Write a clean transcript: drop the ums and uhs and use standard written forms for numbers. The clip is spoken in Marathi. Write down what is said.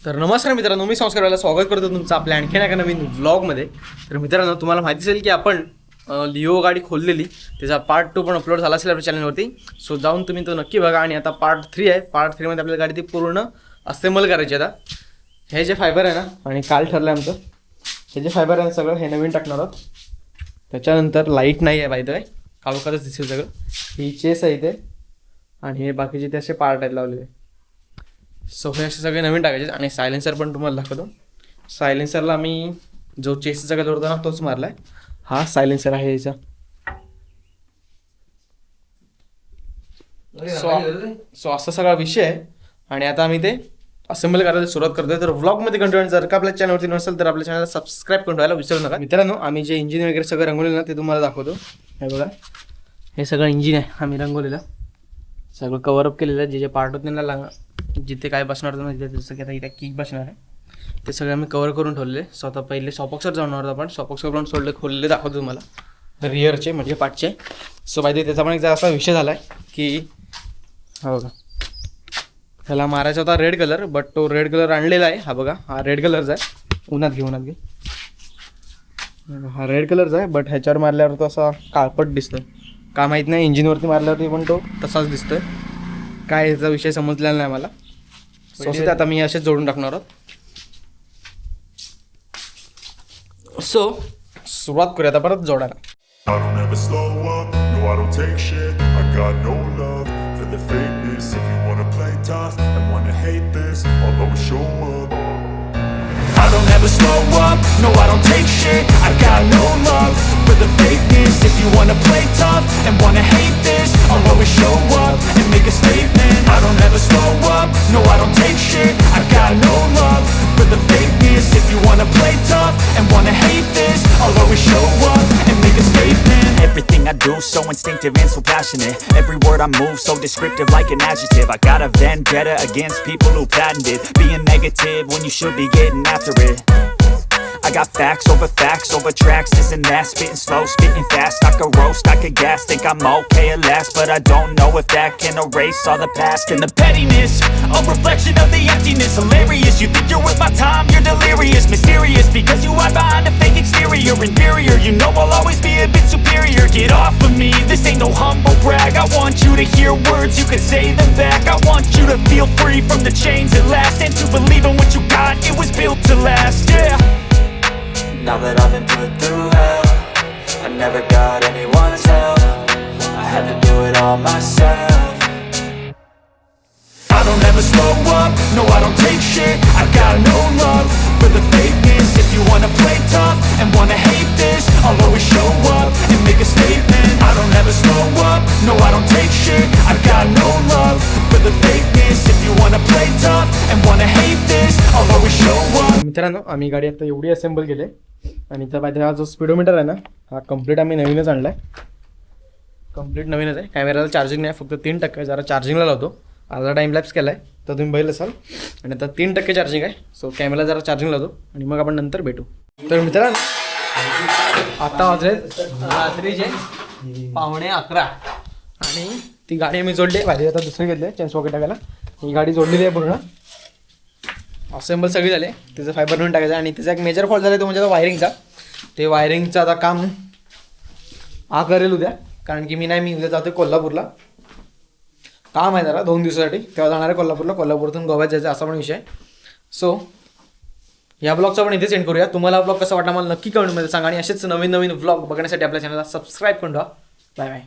तर नमस्कार मित्रांनो, मी संस्कारवाला स्वागत करतो तुमचं आपल्या आणखीन एका नवीन व्लॉगमध्ये. तर मित्रांनो, तुम्हाला माहिती असेल की आपण लिओ गाडी खोललेली, त्याचा पार्ट 2 पण अपलोड झाला असेल आपल्या चॅनलवरती. सो जाऊन तुम्ही तो नक्की बघा. आणि आता पार्ट 3 आहे. पार्ट 3 मध्ये आपल्याला गाडी ती पूर्ण असेंबल करायची. आता हे जे फायबर आहे ना, आणि काल ठरलं आमचं हे जे फायबर आहे सगळं हे नवीन टाकणार आहोत. त्याच्यानंतर लाईट नाही आहे बाय द वे, काळोखातच दिसेल सगळं. ही चेस आहे इथे आणि हे बाकीचे ते असे पार्ट आहेत लावलेले. सो हे असे सगळे नवीन टाकायचे. आणि सायलेन्सर पण तुम्हाला दाखवतो. सायलेन्सरला आम्ही जो चेसचा कलर होता ना तोच मारला आहे. हा सायलेन्सर आहे याचा. सो असा सगळा विषय आहे. आणि आता आम्ही ते असेंबल करायला सुरुवात करतोय. तर व्लॉगमध्ये कंटिन्यू. जर का आपल्या चॅनलवरती नसेल तर आपल्या चॅनलला सबस्क्राईब करून ठेवायला विसरू नका. मित्रांनो, आम्ही जे इंजिन वगैरे सगळं रंगवलेलं ना ते तुम्हाला दाखवतो. हे बघा, हे सगळं इंजिन आहे आम्ही रंगवलेलं. सगळं कवरअप केलेलं आहे. जे जे पार्ट होते ना, जिथे काय बसणार होतं ना, जसं की आता इथे किक बसणार आहे ते सगळे आम्ही कवर करून ठेवले. स्वतः पहिले शॉपॉक्सर जाणार होतो आपण. शॉपॉक्सर पण खोलले दाखवतो तुम्हाला रिअरचे म्हणजे पार्टचे. सो पाहिजे त्याचा पण एक असा विषय झाला आहे की हा बघा, ह्याला मारायचा होता रेड कलर, बट तो रेड कलर आणलेला आहे. हा बघा, हा रेड कलरचा आहे. उन्हात घे. हा रेड कलरचा आहे, बट ह्याच्यावर मारल्यावर तो असा काळपट दिसतोय. का माहीत नाही, इंजिनवरती मारल्यावरती पण तो तसाच दिसतोय. काय ह्याचा विषय समजलेला नाही मला. सो आता मी असेच जोडून टाकणार आहोत. सो सुरुवात करूया आता परत जोडायला. I don't ever slow up, no I don't take shit. I got no love for the fakeness. If you wanna play tough and wanna hate this, I'll always show up. I don't ever slow up, no I don't take shit. I got no love for the fakeness. If you wanna play tough and wanna hate this, I'll always show up and make a statement. I don't ever slow up, no I don't take shit. I got no love for the fakeness. If you wanna play tough and wanna hate this, I'll always show up and make a statement. Everything I do so instinctive and so passionate. Every word I move so descriptive like an adjective. I got a vendetta against people who patented being negative when you should be getting after it. I got facts over tracks, this and that. Spitting slow, spitting fast. I could roast, I could gas. Think I'm okay at last, but I don't know if that can erase all the past. And the pettiness, a reflection of the emptiness. Hilarious, you think you're worth my time, you're delirious. Mysterious, because you hide behind a fake exterior. Inferior, you know I'll always be a bit superior. Get off of me, this ain't no humble brag. I want you to hear words, you can say them back. I want you to feel free from the chains at last, and to believe in what you got, it was built to last, yeah. Now that I've been put through hell, I never got anyone's help. I had to do it all myself. I don't ever slow up, no I don't take shit. I got no love for the fakeness. If you wanna play tough and wanna hate this, I'll always show up and make a statement. I don't ever slow up, no I don't take shit. I got no love for the fakeness. If you wanna play tough and wanna hate this, I'll always show up. मित्रांनो, आम्ही गाडी आता एवढी असेंबल केली आणि त्या पाहिजे हा जो स्पीडोमीटर आहे ना, हा कम्प्लीट आम्ही नवीनच आणला आहे. कम्प्लीट नवीनच आहे. कॅमेराला चार्जिंग नाही, फक्त 3% जरा चार्जिंगला लावतो. अर्धा टाईम लॅप्स केला आहे तर तुम्ही बघितलं असाल. आणि आता 3% चार्जिंग आहे. सो कॅमेरा जरा चार्जिंग लावतो आणि मग आपण नंतर भेटू. तर मित्रांनो, आता वाजले रात्रीचे 11:15 आणि ती गाडी आम्ही जोडली आहे. पाहिजे आता दुसरी घेतली आहे चेन सॉकेट टाकायला. ही गाडी जोडलेली आहे पूर्ण. असेंबल सगळी झाले. त्याचं फायबर म्हणून टाकायचं. आणि त्याचा एक मेजर फॉल्ट झाला तो म्हणजे वायरिंगचा. ते वायरिंगचं आता काम करेल उद्या, कारण की मी उद्या जातो कोल्हापूरला. काम आहे जरा 2 दिवसासाठी, तेव्हा जाणार आहे कोल्हापूरला. कोल्हापूरतून गोव्यात जायचं असा पण विषय आहे. सो या ब्लॉगचा आपण इथे सेंड करूया. तुम्हाला ब्लॉग कसा वाटला मला नक्की कमेंटमध्ये सांगा. आणि असेच नवीन व्लॉग बघण्यासाठी आपल्या चॅनलला सबस्क्राईब करून ठेवा. Bye bye.